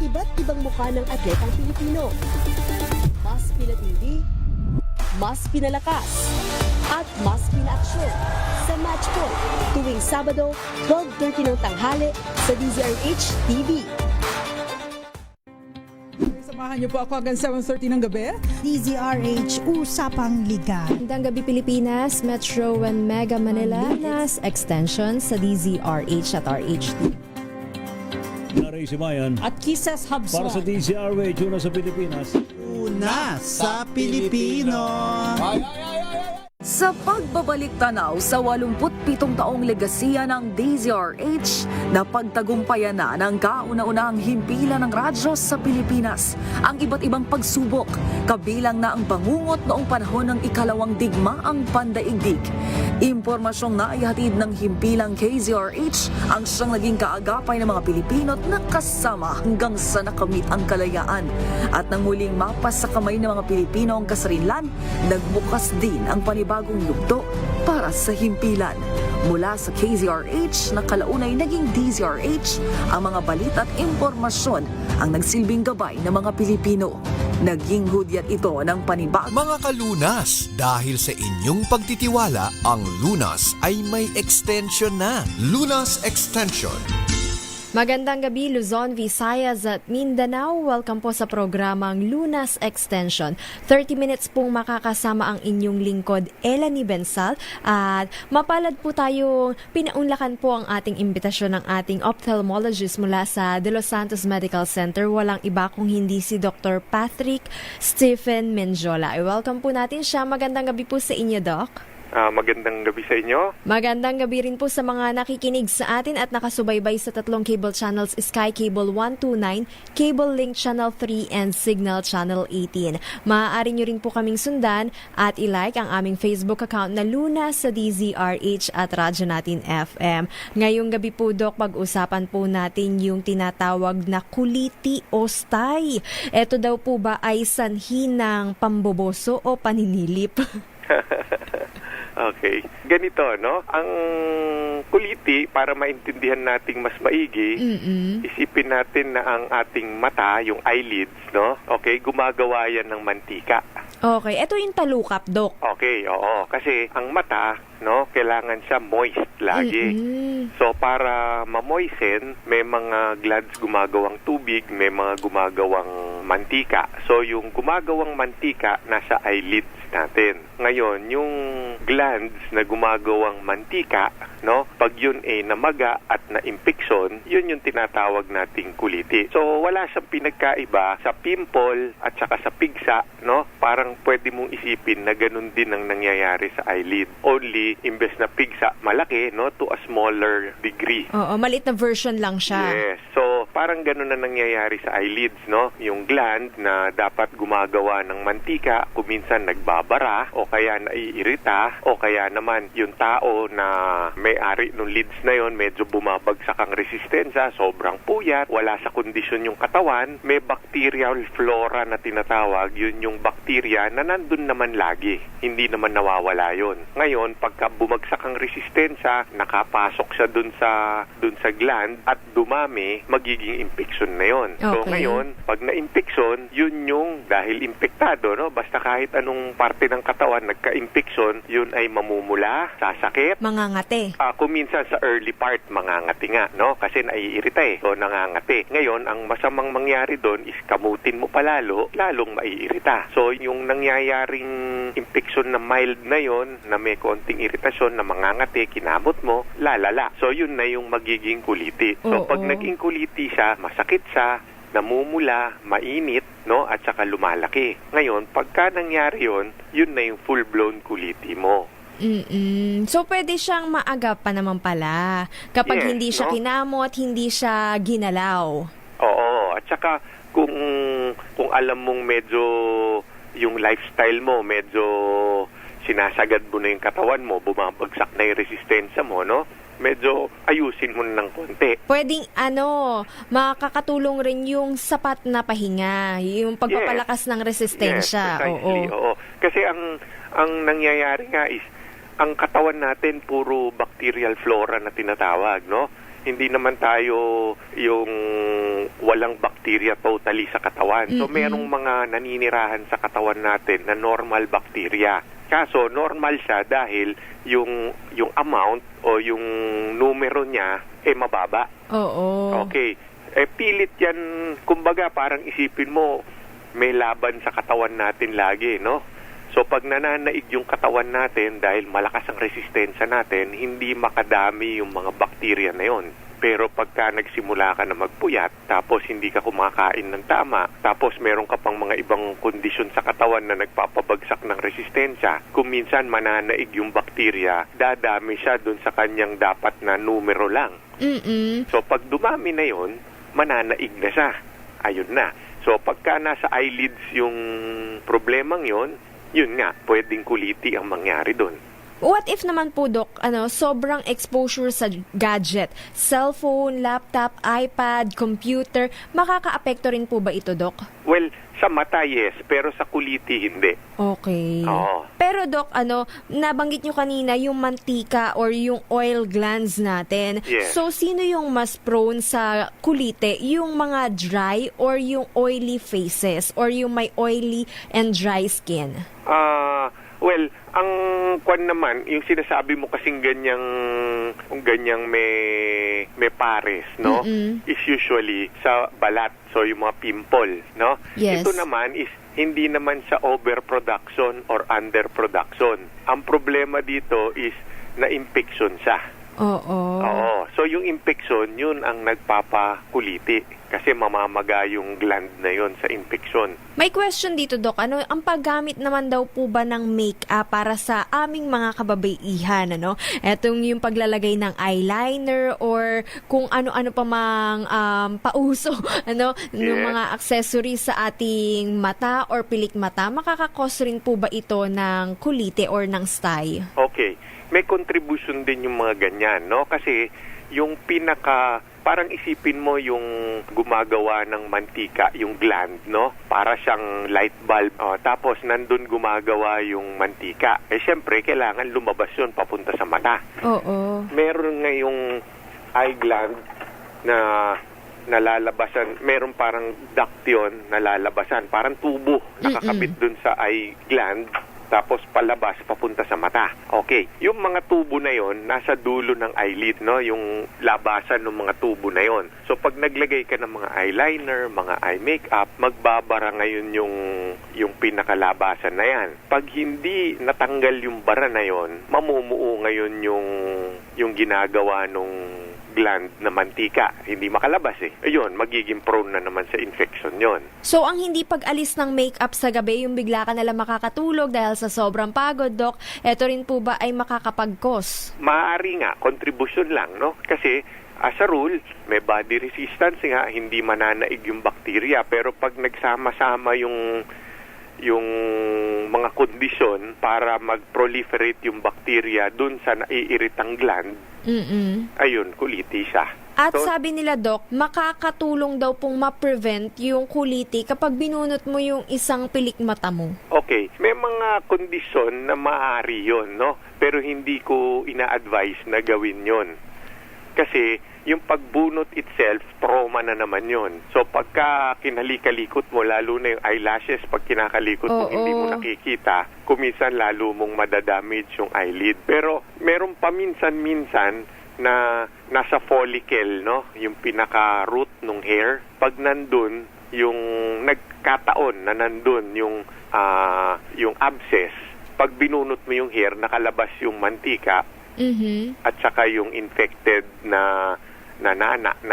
Iba't ibang mukha ng atletang Pilipino. Mas pinatindi, mas pinalakas, at mas pinaaksyon sa Match Point tuwing Sabado, 12:30 ng tanghali sa DZRH TV. Samahan niyo po ako hanggang 7:30 ng gabi. DZRH Usapang Liga. Magandang gabi Pilipinas, Metro and Mega Manila, nas extension sa DZRH at RHD. Naray Simayan At Kisses para sa Habswan. DZRH, una sa Pilipinas. Una sa Pilipino. Sa pagbabalik tanaw sa 87 taong legasiya ng DZRH, napagtagumpayan na ng kauna-unahang himpilan ng radyo sa Pilipinas ang iba't ibang pagsubok, kabilang na ang bangungot noong panahon ng ikalawang digmaang pandaigdig. Impormasyong naihatid ng himpilang KZRH ang siyang naging kaagapay ng mga Pilipino at nakasama hanggang sa nakamit ang kalayaan. At nang muling mapas sa kamay ng mga Pilipino ang kasarinlan, nagbukas din ang panibagong yugto para sa himpilan. Mula sa KZRH na kalaunay naging DZRH, ang mga balita at impormasyon ang nagsilbing gabay ng mga Pilipino. Naging hudyat ito ng panibag. Mga kalunas, dahil sa inyong pagtitiwala, ang Lunas ay may extension na. Lunas Extension. Magandang gabi Luzon, Visayas at Mindanao. Welcome po sa programang Lunas Extension. 30 minutes pong makakasama ang inyong lingkod, Elanie Bensal. At mapalad po tayong pinaunlakan po ang ating imbitasyon ng ating ophthalmologist mula sa De Los Santos Medical Center. Walang iba kung hindi si Dr. Patrick Stephen Menjola. Welcome po natin siya. Magandang gabi po sa inyo, Doc. Magandang gabi sa inyo. Magandang gabi rin po sa mga nakikinig sa atin at nakasubaybay sa tatlong cable channels, Sky Cable 129, Cable Link Channel 3, and Signal Channel 18. Maaari nyo rin po kaming sundan at ilike ang aming Facebook account na Luna sa DZRH at Radyo Natin FM. Ngayong gabi po, Doc, pag-usapan po natin yung tinatawag na kuliti o stay. Ito daw po ba ay sanhi ng pamboboso o paninilip? Okay. Ganito, no? Ang kuliti, para maintindihan nating mas maigi, isipin natin na ang ating mata, yung eyelids, no? Okay, gumagawa yan ng mantika. Okay, ito yung talukap, Doc. Okay, oo. Kasi ang mata, no, kailangan siya moist lagi. So, para ma-moisten, may mga glands gumagawang tubig, may mga gumagawang mantika. So, yung gumagawang mantika, nasa eyelids natin. Ngayon, yung glands na gumagawang mantika, no, pag yun ay namaga at na-infection, yun yung tinatawag nating kuliti. So, wala siyang pinagkaiba sa pimple at saka sa pigsa, no? Parang pwede mong isipin na ganun din ang nangyayari sa eyelid. Only, imbes na pigsa, malaki, no, to a smaller degree. Oo, maliit na version lang siya. Yes. So, parang ganun na nangyayari sa eyelids, no? Yung gland na dapat gumagawa ng mantika, kuminsan nagbabara, o kaya naiirita, o kaya naman yung tao na may-ari ng lids na yon medyo bumabagsak ang resistensya, sobrang puyat, wala sa kondisyon yung katawan, may bacterial flora na tinatawag, yun yung bacteria na nandun naman lagi. Hindi naman nawawala yun. Ngayon, pagka bumagsak ang resistensya, nakapasok siya dun sa gland at dumami, magiging infection na yon. So Okay. ngayon, pag na-infection, yun yung dahil infektado, no? Basta kahit anong parte ng katawan nagka-infection, yun ay mamumula, sasakit. Mangangate. Kuminsan sa early part, mangangati nga, no? Kasi naiirita eh. So, nangangati. Ngayon, ang masamang mangyari doon is kamutin mo palalo, lalong maiirita. So, yung nangyayaring infection na mild na yon, na may konting iritasyon, na mangangati, kinamot mo, lalala. So, yun na yung magiging kuliti. So, pag naging kuliti siya, masakit siya, namumula, mainit, no? At saka lumalaki. Ngayon, pagka nangyari yun na yung full-blown kuliti mo. So, pwede siyang maagap pa naman pala. Kapag Yes, hindi siya no? kinamot, hindi siya ginalaw. Oo, at saka kung alam mong medyo yung lifestyle mo, medyo sinasagad mo na yung katawan mo, bumabagsak na yung resistensya mo, no? Medyo ayusin mo ng konti. Pwedeng, makakatulong rin yung sapat na pahinga, yung pagpapalakas ng resistensya. Yes, precisely, oo. Kasi ang nangyayari nga is, ang katawan natin puro bacterial flora na tinatawag, no? Hindi naman tayo yung walang bakterya totally sa katawan. So merong mga naninirahan sa katawan natin na normal bakterya. Kaso normal siya dahil yung amount o yung numero niya mababa. Oo. Okay. Pilit yan, kumbaga parang isipin mo may laban sa katawan natin lagi, no? So pag nananaig yung katawan natin dahil malakas ang resistensya natin, hindi makadami yung mga bakterya na yon. Pero pagka nagsimula ka na magpuyat, tapos hindi ka kumakain ng tama, tapos meron ka pang mga ibang kondisyon sa katawan na nagpapabagsak ng resistensya, kung minsan mananaig yung bakterya, dadami siya dun sa kanyang dapat na numero lang. So pag dumami na yon, mananaig na siya. Ayun na. So pagka nasa eyelids yung problemang yon, yun nga, pwedeng kuliti ang mangyari doon. What if naman po, Doc, sobrang exposure sa gadget, cellphone, laptop, iPad, computer, makaka-apekto rin po ba ito, Doc? Well, sa mata, yes, pero sa kuliti, hindi. Okay. Oo. Pero Doc, nabanggit nyo kanina yung mantika or yung oil glands natin. Yes. So, sino yung mas prone sa kulite? Yung mga dry or yung oily faces or yung may oily and dry skin? Well, ang kwan naman, yung sinasabi mo kasing ganyang may pares, no? Is usually sa balat, so yung mga pimple, no? Yes. Ito naman is hindi naman sa overproduction or underproduction. Ang problema dito is na-infection siya. Oo. Oo. So yung infection, yun ang nagpapakuliti kasi mamamaga yung gland na yun sa infection. May question dito, Doc. Ang paggamit naman daw po ba ng make-up para sa aming mga kababaihan, Etong yung paglalagay ng eyeliner or kung ano-ano pa mang pauso, ng mga accessories sa ating mata or pilik mata, makakakos rin po ba ito ng kulite or ng sty? Okay. May contribution din yung mga ganyan, no? Kasi yung parang isipin mo yung gumagawa ng mantika, yung gland, no? Para siyang light bulb. Tapos nandun gumagawa yung mantika. Siyempre, kailangan lumabas yun papunta sa mata. Oo. Meron ngayong eye gland na nalalabasan. Meron parang duct yun, nalalabasan. Parang tubo nakakabit dun sa eye gland. Tapos palabas papunta sa mata. Okay. Yung mga tubo na yon nasa dulo ng eyelid, no? Yung labasan ng mga tubo na yon. So pag naglagay ka ng mga eyeliner, mga eye makeup, magbabara ngayon yung pinakalabasan na yan. Pag hindi natanggal yung bara na yon, mamumuo ngayon yung ginagawa nung gland na mantika. Hindi makalabas Ayun, magiging prone na naman sa infection yon. So, ang hindi pag-alis ng makeup sa gabi, yung bigla ka nalang makakatulog dahil sa sobrang pagod, Doc, eto rin po ba ay makakapag-cause? Maaari nga, contribution lang, no? Kasi as a rule, may body resistance nga, hindi mananaig yung bakterya. Pero pag nagsama-sama yung mga kondisyon para mag-proliferate yung bakterya dun sa naiiritang gland, ayun, kuliti siya. At sabi nila, Doc, makakatulong daw pong ma-prevent yung kuliti kapag binunot mo yung isang pilik mata mo. Okay, may mga kondisyon na maaari yon, no? Pero hindi ko ina-advise na gawin yon. Kasi yung pagbunot itself, trauma na naman yon. So pagka kinalikalikot mo, lalo na yung eyelashes, pag kinakalikot mo, hindi mo nakikita, kuminsan lalo mong madadamage yung eyelid. Pero meron pa minsan na nasa follicle, no? Yung pinaka-root ng hair. Pag nandun, yung nagkataon na nandun yung abscess, pag binunot mo yung hair, nakalabas yung mantika, at saka yung infected na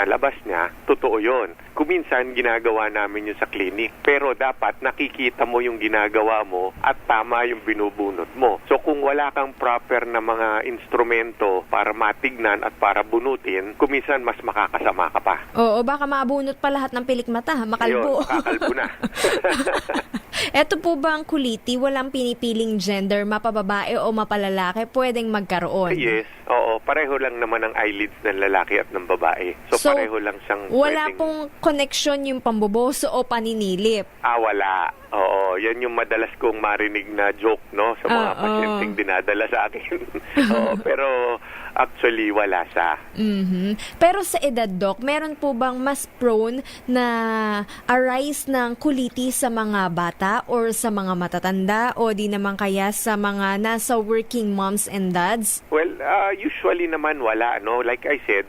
labas niya, totoo yun. Kuminsan, ginagawa namin yun sa clinic. Pero dapat nakikita mo yung ginagawa mo at tama yung binubunot mo. So kung wala kang proper na mga instrumento para matignan at para bunutin, kuminsan mas makakasama ka pa. Oo, baka mabunot pa lahat ng pilik mata, makalbo. Ayun, kakalbo na. Eto po ba ang kuliti, walang pinipiling gender, mapababae o mapalalaki, pwedeng magkaroon? Yes, oo. Pareho lang naman ang eyelids ng lalaki at ng babae. So pareho lang siyang wala pwedeng... pong connection yung pamboboso o paninilip? Wala. Oo, yan yung madalas kong marinig na joke, no? Sa mga pasyenteng dinadala sa akin. Oo, pero Actually, wala siya. Pero sa edad, Doc, meron po bang mas prone na arise ng colitis sa mga bata or sa mga matatanda o di naman kaya sa mga nasa working moms and dads? Well, usually naman wala, no? Like I said,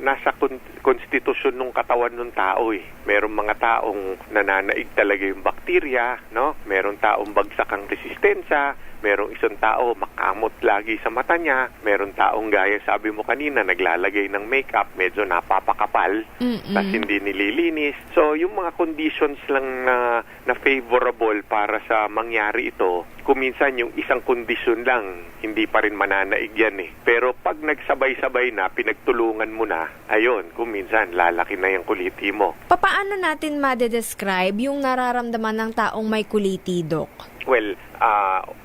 nasa konstitusyon ng katawan ng tao eh. Merong mga taong nananaig talaga yung bakterya, no? Merong taong bagsak ang resistensya, merong isang tao makamot lagi sa mata niya, merong taong gaya sabi mo kanina naglalagay ng makeup, medyo napapakapal, tas hindi nililinis. So, yung mga conditions lang na favorable para sa mangyari ito, kuminsan yung isang kondisyon lang, hindi pa rin mananaig yan eh. Pero pag nagsabay-sabay na, pinagtulungan mo na, ayun, kuminsan lalaki na yung kuliti mo. Paano natin ma-describe yung nararamdaman ng taong may kuliti, Doc? Well,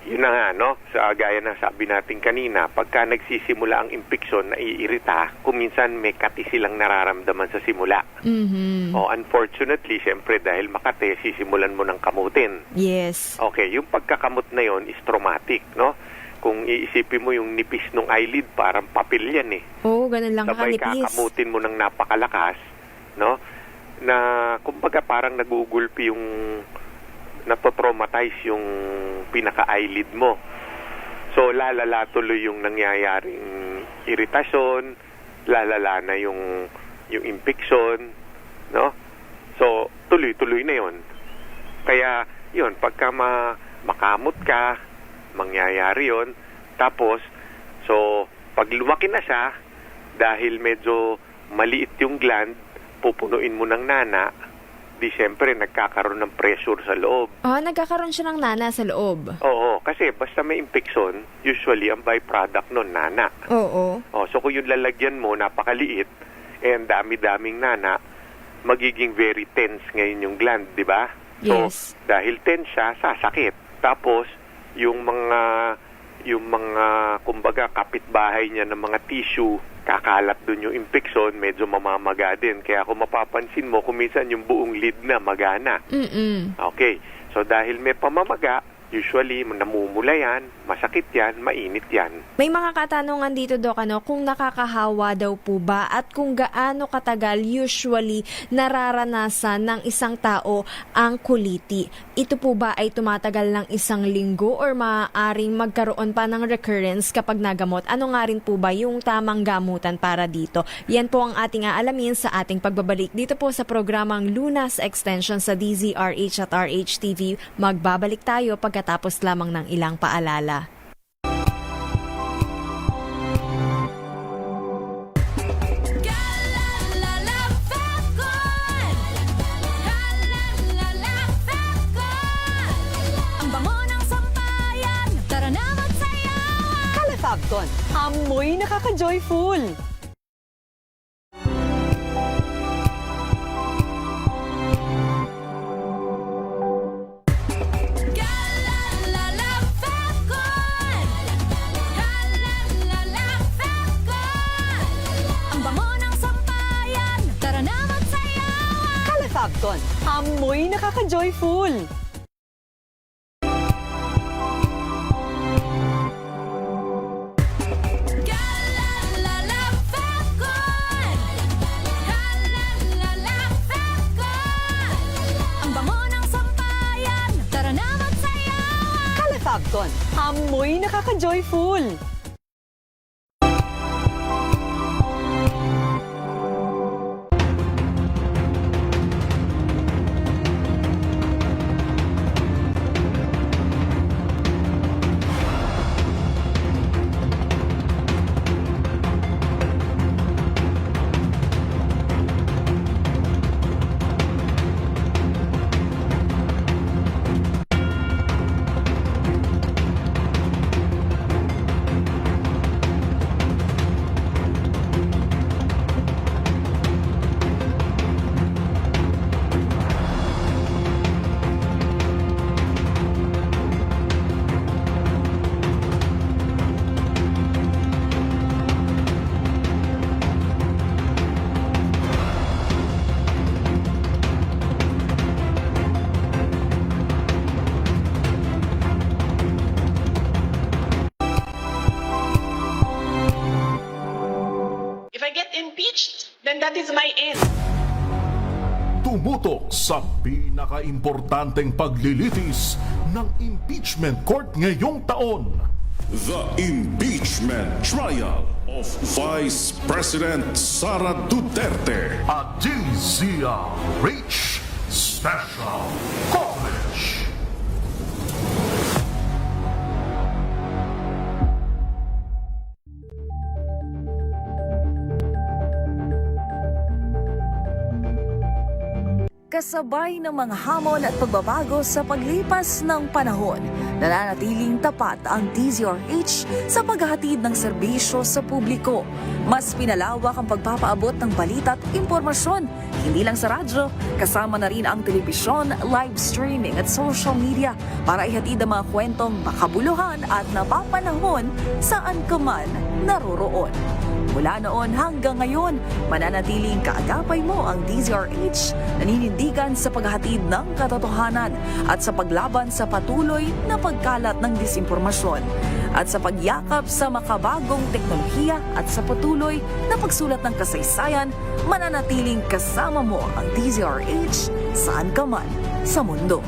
yun na nga, no? Sa gaya na sabi natin kanina, pagka nagsisimula ang impeksyon na iirita, kuminsan may kati silang nararamdaman sa simula. Unfortunately, syempre dahil makati, sisimulan mo ng kamutin. Yes. Okay, yung pagkakamot na yon is traumatic, no? Kung iisipin mo yung nipis ng eyelid, parang papel yan eh. Oo, ganun lang Sabay kakanipis. kakamutin mo ng napakalakas, no? Na kumbaga parang nagugulpi yung nato-traumatize yung pinaka-eyelid mo. So, lalala tuloy yung nangyayaring iritasyon, lalala na yung infection, no? So, tuloy-tuloy na yon. Kaya, yon pagka makamot ka, mangyayari yon. Tapos, so, pag lumaki na siya, dahil medyo maliit yung gland, pupunuin mo ng nana, di siyempre nagkakaroon ng pressure sa loob. Nagkakaroon siya ng nana sa loob. Oo, kasi basta may infection, usually ang byproduct nun, nana. Oo. So kung yung lalagyan mo, napakaliit, and dami-daming nana, magiging very tense ngayon yung gland, di ba? So, Yes. dahil tense siya, sasakit. Tapos, yung mga kumbaga kapitbahay niya ng mga tissue, kakalat dun yung infection, medyo mamamaga din. Kaya kung mapapansin mo, kuminsan yung buong lid na magana. Okay. So dahil may pamamaga, usually namumula yan, masakit yan, mainit yan. May mga katanungan dito, Doc, kung nakakahawa daw po ba at kung gaano katagal usually nararanasan ng isang tao ang kuliti. Ito po ba ay tumatagal ng isang linggo or maaaring magkaroon pa ng recurrence kapag nagamot? Ano nga rin po ba yung tamang gamutan para dito? Yan po ang ating aalamin sa ating pagbabalik dito po sa programang Lunas Extension sa DZRH at RHTV. Magbabalik tayo pagkatapos lamang ng ilang paalala. Kalafagton, amoy nakaka-joyful. Kalafagton, amoy nakaka-joyful. Kalafagton, amoy nakaka-joyful. That is my end. Tumutok sa pinaka-importanteng paglilitis ng impeachment court ngayong taon. The impeachment trial of Vice President Sara Duterte. A DZRH special coverage. Kasabay ng mga hamon at pagbabago sa paglipas ng panahon, nananatiling tapat ang DZRH sa paghahatid ng serbisyo sa publiko. Mas pinalawak ang pagpapaabot ng balita at impormasyon, hindi lang sa radyo, kasama na rin ang telebisyon, live streaming at social media para ihatid ang mga kwentong makabuluhan at napapanahon saan ka man naroroon. Mula noon hanggang ngayon, mananatiling kaagapay mo ang DZRH, naninindigan sa paghahatid ng katotohanan at sa paglaban sa patuloy na pagkalat ng disinformasyon at sa pagyakap sa makabagong teknolohiya at sa patuloy na pagsulat ng kasaysayan, mananatiling kasama mo ang DZRH saan ka man sa mundo.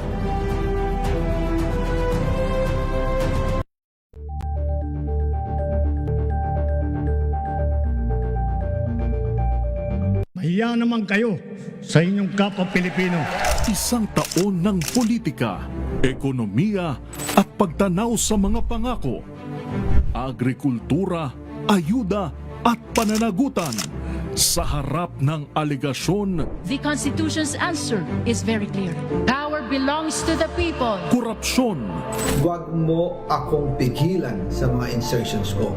Mahiya naman kayo sa inyong kapwa Pilipino. Isang taon ng politika, ekonomiya at pagtanaw sa mga pangako. Agrikultura, ayuda at pananagutan sa harap ng aligasyon. The Constitution's answer is very clear. Power belongs to the people. Korupsyon. Huwag mo akong pigilan sa mga insertions ko.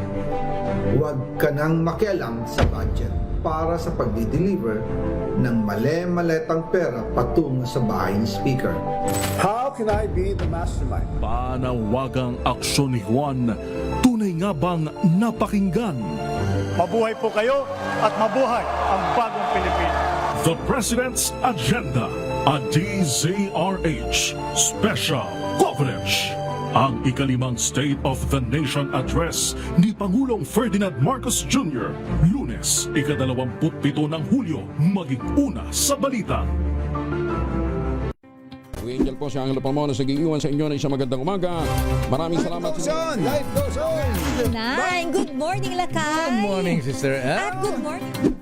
Huwag ka nang makialam sa budget para sa pagdi-deliver ng male-maletang pera patungo sa bahay ni Speaker. How can I be the mastermind? Panawagang aksyon ni Juan, tunay nga bang napakinggan? Mabuhay po kayo at mabuhay ang bagong Pilipinas. The President's Agenda, a DZRH special coverage. Ang ikalimang State of the Nation Address ni Pangulong Ferdinand Marcos Jr. Lunes, ika-27 ng Hulyo, maging una sa balita. Angel po si Angelo Palmona sa giiwan sa inyo na isang magandang umaga. Maraming salamat. Life goes on! Good morning, Lakay! Good morning, Sister Ann. At good morning.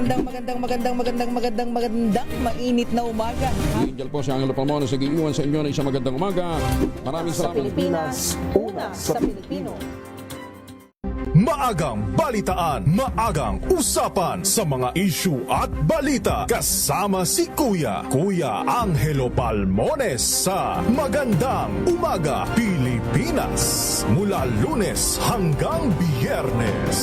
Magandang mainit na umaga. Angel po si Angelo Palmona sa giiwan sa inyo na isang magandang umaga. Maraming salamat. Pilipinas, una sa Pilipino. Maagang balitaan, maagang usapan sa mga issue at balita. Kasama si Kuya Angelo Palmones sa Magandang Umaga Pilipinas. Mula Lunes hanggang Biyernes.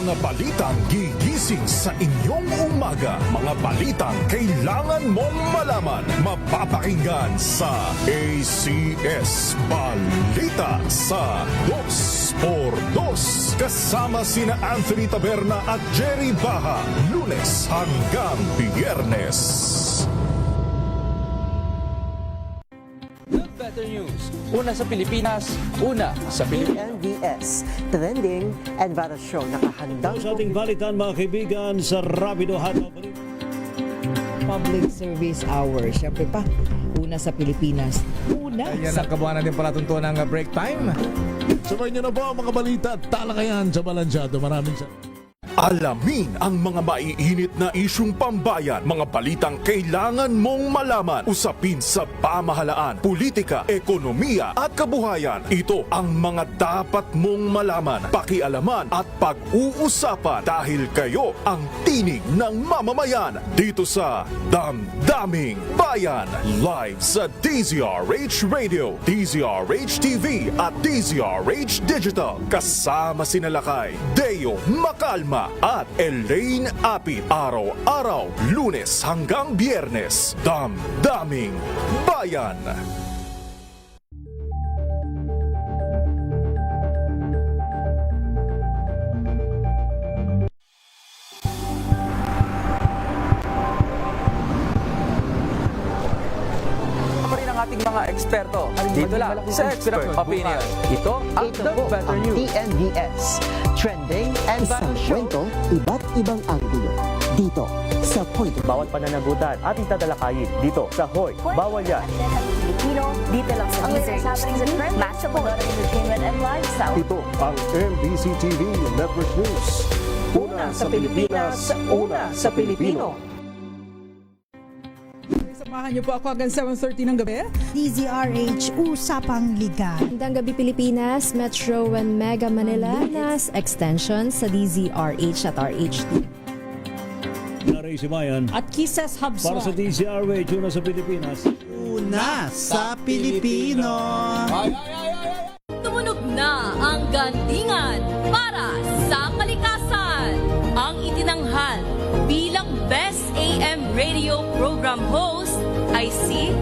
Mga balitang gigising sa inyong umaga. Mga balitang kailangan mong malaman. Mapapakinggan sa ACS Balita sa 2x2. Kasama sina Anthony Taberna at Jerry Baha. Lunes hanggang Biyernes. Better news. Una sa Pilipinas, una sa Pilipinas. NBS, Trending and Viral Show. Nakahandang Sa ating balitan mga kaibigan sa Rapido Hataw. Public Service Hour. Siyempre pa, una sa Pilipinas. Una Yan ang kabuhanan din palatuntuan ng break time. Sabay niyo na po ang mga balita at talakayan sa Balansyado. Maraming alamin ang mga maiinit na isyung pambayan, mga balitang kailangan mong malaman, usapin sa pamahalaan, politika, ekonomiya at kabuhayan. Ito ang mga dapat mong malaman, pakialaman at pag-uusapan dahil kayo ang tinig ng mamamayan dito sa Damdaming Bayan. Live sa DZRH Radio, DZRH TV at DZRH Digital. Kasama sina Lakay, Deo Macalma at Elaine Apit. Araw-araw, Lunes hanggang Biyernes. Damdaming Bayan. mga eksperto. Dito lang sa Expert Opinion. Ito ang The Better News. TNVS. Trending and Battle Show. Kwento, iba't ibang anggulo. Dito sa Point of Bawat pananagutan ating tatalakayin dito sa Hoy. Bawal yan. Pilipino, dito lang sa DZRH. Matchable entertainment and lifestyle. Ito ang MBC TV Network News. Una sa Pilipinas, una sa Pilipino. Samahan niyo po ako hanggang 7:30 ng gabi. DZRH Usapang Liga. Magandang gabi Pilipinas, Metro and Mega Manila, Lunas Extension sa DZRH at RH2. Naray si Mayan. At Kisses Habson. Para sa DZRH, una sa Pilipinas. Una sa Pilipino. Tumunog na ang gandingan para sa kalikasan. Ang itinanghal bilang Best AM Radio Program Host ay si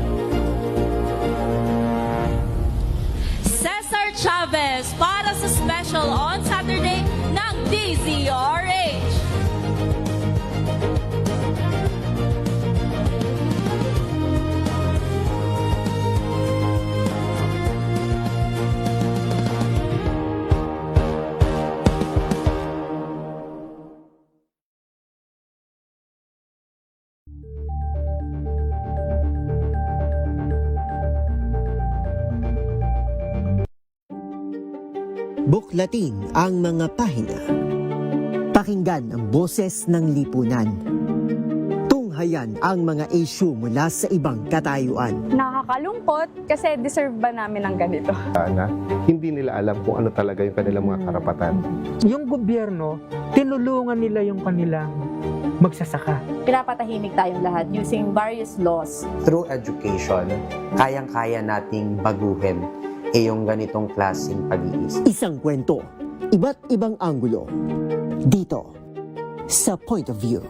Cesar Chavez para sa special on Saturday ng DZRH. Buklatin ang mga pahina. Pakinggan ang boses ng lipunan. Tunghayan ang mga issue mula sa ibang katayuan. Nakakalungkot kasi deserve ba namin ng ganito? Na hindi nila alam kung ano talaga yung kanilang mga karapatan. Yung gobyerno, tinulungan nila yung kanilang magsasaka. Pinapatahimik tayong lahat using various laws. Through education, kayang-kaya nating baguhin yung ganitong klaseng pag-iisip. Isang kwento, iba't ibang anggulo. Dito, sa Point of View.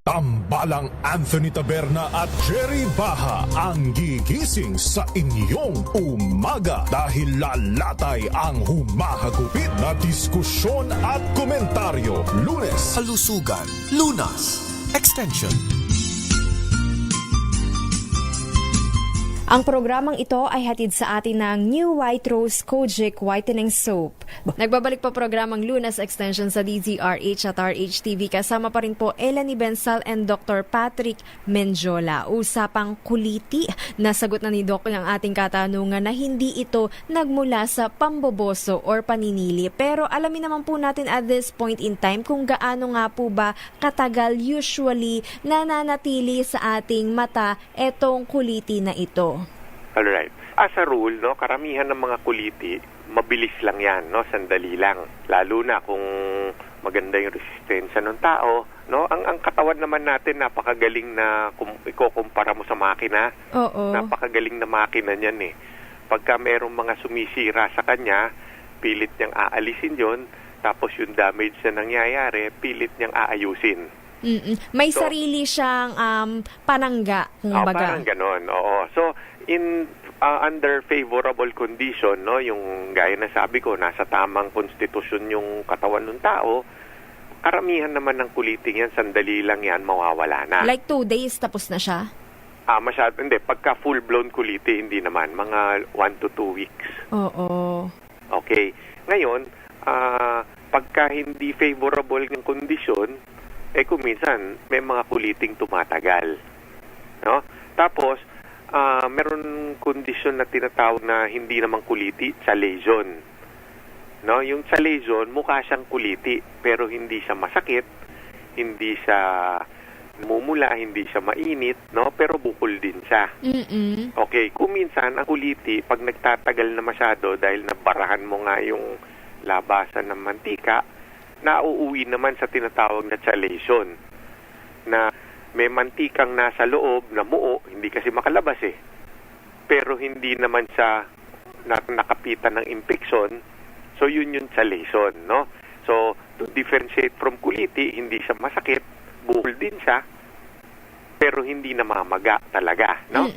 Tambalang Anthony Taberna at Jerry Baha ang gigising sa inyong umaga dahil lalatay ang humahagupit na diskusyon at komentaryo. Lunes, Kalusugan, Lunas, Extension. Ang programang ito ay hatid sa atin ng New White Rose Kojic Whitening Soap. Nagbabalik po programang Lunas Extension sa DZRH at RH-TV. Kasama pa rin po Eleni Bensal and Dr. Patrick Menjola. Usapang kuliti. Nasagot na ni Doc ang ating katanungan na hindi ito nagmula sa pamboboso or paninili. Pero alamin naman po natin at this point in time kung gaano nga po ba katagal usually nananatili sa ating mata etong kuliti na ito. Alright. As a rule, no, karamihan ng mga kuliti, mabilis lang yan, no, sandali lang. Lalo na kung maganda yung resistensya ng tao, no? Ang katawan naman natin napakagaling na kung ikukumpara mo sa makina. Oo. Napakagaling na makina niyan eh. Pagka merong mga sumisira sa kanya, pilit niyang aalisin 'yon, tapos yung damage na nangyayari, pilit niyang aayusin. May sarili siyang panangga, kumbaga. Parang ganon, oo. So, under favorable condition, no, yung gaya na sabi ko, nasa tamang konstitusyon yung katawan ng tao, karamihan naman ng kuliting yan, sandali lang yan, mawawala na. Like 2 days, tapos na siya? Masyado, hindi. Pagka full-blown kuliti, hindi naman. Mga 1 to 2 weeks. Oo. Okay. Ngayon, pagka hindi favorable yung kondisyon, kuminsan, may mga kuliting tumatagal. No? Tapos, meron kondisyon na tinatawag na hindi naman kuliti, chalation. No? Yung chalation, mukha siyang kuliti, pero hindi siya masakit, hindi siya mumula, hindi siya mainit, no? Pero bukol din siya. Okay, kuminsan, ang kuliti, pag nagtatagal na masyado dahil nabarahan mo nga yung labasan ng mantika, nauuwi naman sa tinatawag na chalation, na may mantikang nasa loob na muo, hindi kasi makalabas pero hindi naman siya nakapitan ng infection, so yun yung chalation, no? So, to differentiate from kuliti, hindi siya masakit, bukol din siya, pero hindi namamaga talaga, no?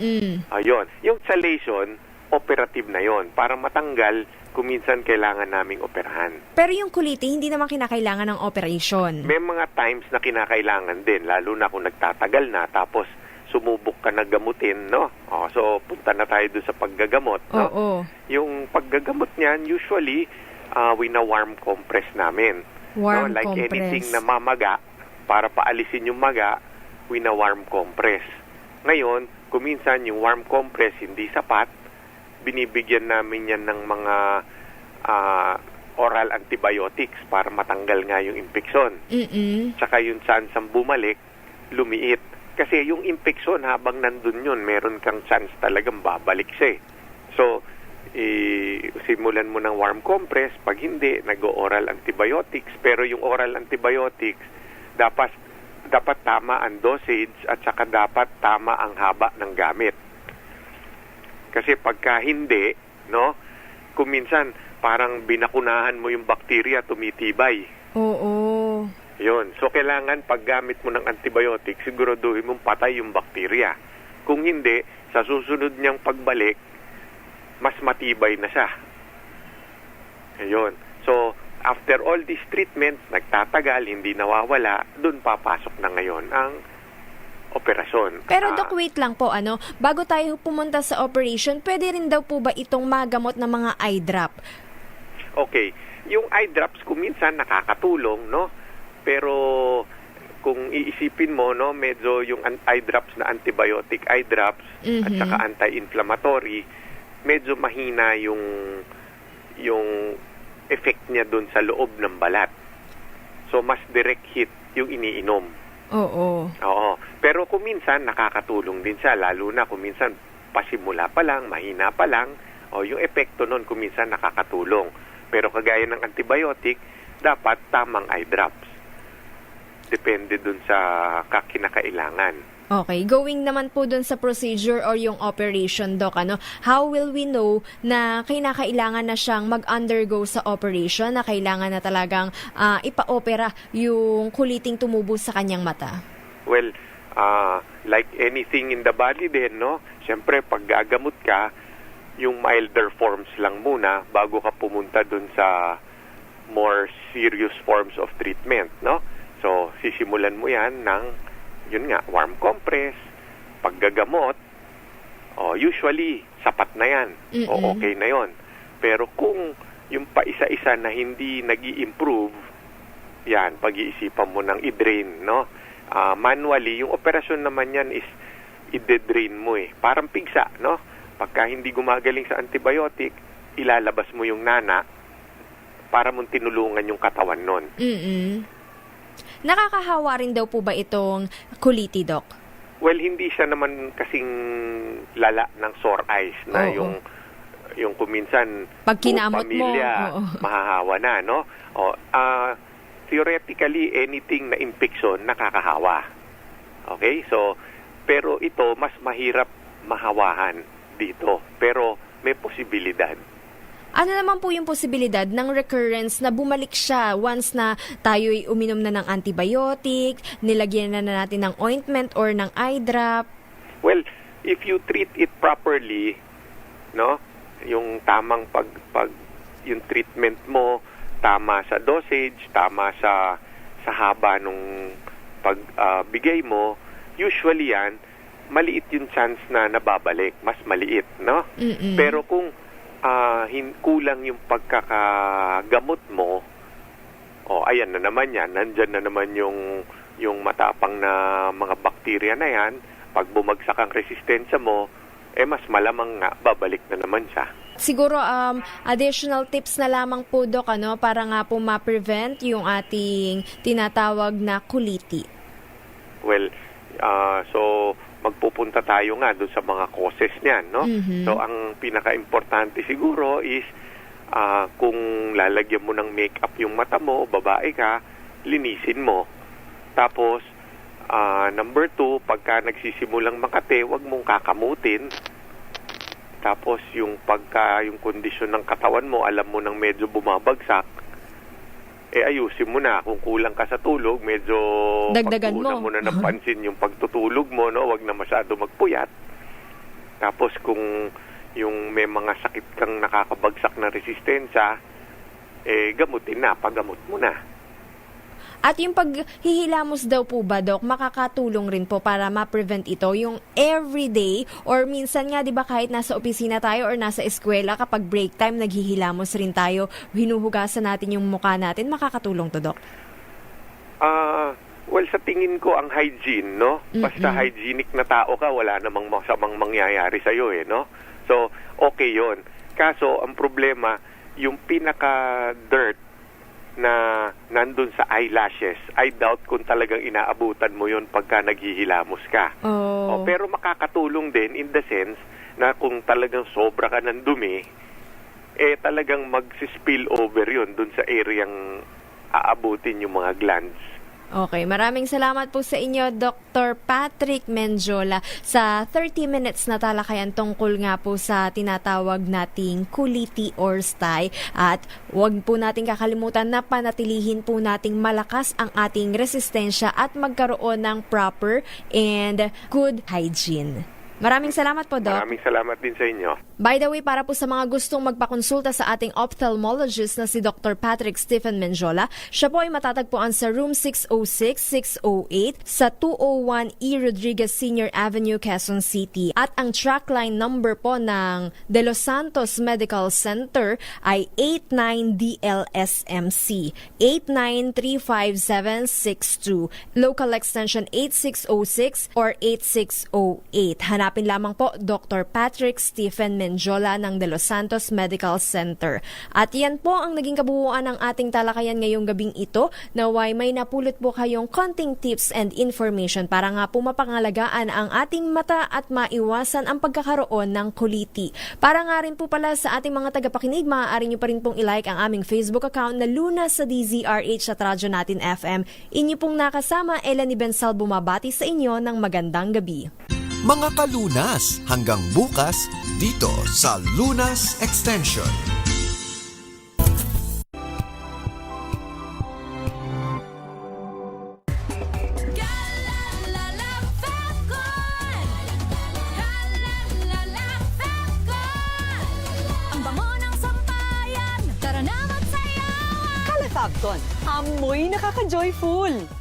Ayun. Yung chalation, operative na yon para matanggal kuminsan kailangan naming operahan. Pero yung kuliti, hindi naman kinakailangan ng operation. May mga times na kinakailangan din, lalo na kung nagtatagal na, tapos sumubok ka na gamutin, no? So, punta na tayo doon sa paggagamot, no? Oo. Yung paggagamot niyan, usually, wina-warm compress namin. Warm no? Like compress. anything na mamaga, para paalisin yung maga, wina-warm compress. Ngayon, kuminsan yung warm compress hindi sapat, binibigyan namin yan ng mga oral antibiotics para matanggal nga yung infeksyon. Tsaka yung chance ang bumalik, lumiit. Kasi yung infeksyon habang nandun yun, meron kang chance talagang babalik siya. So, simulan mo ng warm compress, pag hindi, nag-oral antibiotics. Pero yung oral antibiotics, dapat tama ang dosage at saka dapat tama ang haba ng gamit. Kasi pagka hindi, no, kuminsan parang binakunahan mo yung bakterya, tumitibay. Oo. Yun. So, kailangan paggamit mo ng antibiotic, siguraduhin mong patay yung bakterya. Kung hindi, sa susunod niyang pagbalik, mas matibay na siya. Ayun. So, after all these treatments, nagtatagal, hindi nawawala, dun papasok na ngayon ang operasyon. Pero Doc, wait lang po, bago tayo pumunta sa operation, pwede rin daw po ba itong magamot ng mga eye drop? Okay. Yung eye drops, kuminsan nakakatulong, no? Pero kung iisipin mo, no, medyo yung eye drops na antibiotic eye drops at saka anti-inflammatory, medyo mahina yung effect niya doon sa loob ng balat. So, mas direct hit yung iniinom. Oo. Pero kuminsan, nakakatulong din siya. Lalo na kuminsan, pasimula pa lang, mahina pa lang, yung epekto nun kuminsan nakakatulong. Pero kagaya ng antibiotic, dapat tamang eye drops. Depende dun sa kinakailangan. Okay. Going naman po dun sa procedure or yung operation, Doc, how will we know na kinakailangan na siyang mag-undergo sa operation, na kailangan na talagang ipa-opera yung kuliting tumubo sa kanyang mata? Well, like anything in the body din, no? Siyempre, pag gagamot ka, yung milder forms lang muna bago ka pumunta dun sa more serious forms of treatment, no? So, sisimulan mo yan ng, yun nga, warm compress, paggagamot, usually, sapat na yan. O okay na yon. Pero kung yung pa isa-isa na hindi nag-i-improve, yan, pag-iisipan mo ng i-drain, no? Manually, yung operasyon naman yan is i-drain mo Parang pigsa, no? Pagka hindi gumagaling sa antibiotic, ilalabas mo yung nana para mong tinulungan yung katawan nun. Nakakahawa rin daw po ba itong kuliti, Doc? Well, hindi siya naman kasing lala ng sore eyes na yung kuminsan pag kinamot pamilya, mahahawa na, no? Theoretically, anything na infection nakakahawa. Okay? So, pero ito, mas mahirap mahawahan dito. Pero may posibilidad. Ano naman po yung posibilidad ng recurrence na bumalik siya once na tayo'y uminom na ng antibiotic, nilagyan na natin ng ointment or ng eye drop? Well, if you treat it properly, no, yung tamang yung treatment mo, tama sa dosage, tama sa haba nung pagbigay mo, usually yan, maliit yung chance na nababalik, mas maliit, no? Pero kung kulang yung pagkakagamot mo, ayan na naman yan, nandyan na naman yung matapang na mga bakterya na yan, pag bumagsak ang resistensya mo, mas malamang nga, babalik na naman siya. Siguro, additional tips na lamang po, Doc, para nga po ma-prevent yung ating tinatawag na kuliti. Well, so magpupunta tayo nga doon sa mga causes niyan, no? So, ang pinaka-importante siguro is kung lalagyan mo ng makeup yung mata mo, babae ka, linisin mo. Tapos, number 2, pagka nagsisimulang makate, wag mong kakamutin. Tapos, yung kondisyon ng katawan mo, alam mo nang medyo bumabagsak, ayusin mo na. Kung kulang ka sa tulog, medyo dagdagan mo. Pagtuunan mo na ng pansin yung pagtutulog mo, no? Huwag na masyado magpuyat. Tapos kung yung may mga sakit kang nakakabagsak na resistensya, gamutin na, paggamot mo na. At yung paghihilamos daw po ba, Doc, makakatulong rin po para ma-prevent ito, yung everyday or minsan nga, di ba, kahit nasa opisina tayo or nasa eskwela, kapag break time, naghihilamos rin tayo, hinuhugasan natin yung mukha natin, makakatulong to, Doc? Well, sa tingin ko, ang hygiene, no? Basta hygienic na tao ka, wala namang masamang mangyayari sa'yo, no? So, okay yon. Kaso, ang problema, yung pinaka-dirt na nandun sa eyelashes, I doubt kung talagang inaabutan mo yon pagka naghihilamos ka. Pero makakatulong din in the sense na kung talagang sobra ka ng dumi, talagang mag-spill over yon dun sa areang aabutin yung mga glands. Okay, maraming salamat po sa inyo, Dr. Patrick Menjola, sa 30 minutes na talakayan tungkol nga po sa tinatawag nating kuliti or sty. At huwag po nating kakalimutan na panatilihin po nating malakas ang ating resistensya at magkaroon ng proper and good hygiene. Maraming salamat po, Doc. Maraming salamat din sa inyo. By the way, para po sa mga gustong magpakonsulta sa ating ophthalmologist na si Dr. Patrick Stephen Menjola, siya po ay matatagpuan sa room 606-608 sa 201 E. Rodriguez Sr. Avenue, Quezon City. At ang trackline number po ng De Los Santos Medical Center ay 89DLSMC 89-35762. Local extension 8606 or 8608. Hanapin lamang po Dr. Patrick Stephen Menjola ng De Los Santos Medical Center. At yan po ang naging kabuuan ng ating talakayan ngayong gabing ito. Naway may napulot po kayong konting tips and information para nga po mapangalagaan ang ating mata at maiwasan ang pagkakaroon ng kuliti. Para nga rin po pala sa ating mga tagapakinig, maaari nyo pa rin pong ilike ang aming Facebook account na Luna sa DZRH at Radyo Natin FM. Inyo pong nakasama, Eleni Bensal bumabati sa inyo ng magandang gabi. Mga kalunas, hanggang bukas dito sa Lunas Extension. Ang bango ng sampayan, tara na magsayawan! Kalafabcon, amoy nakaka-joyful!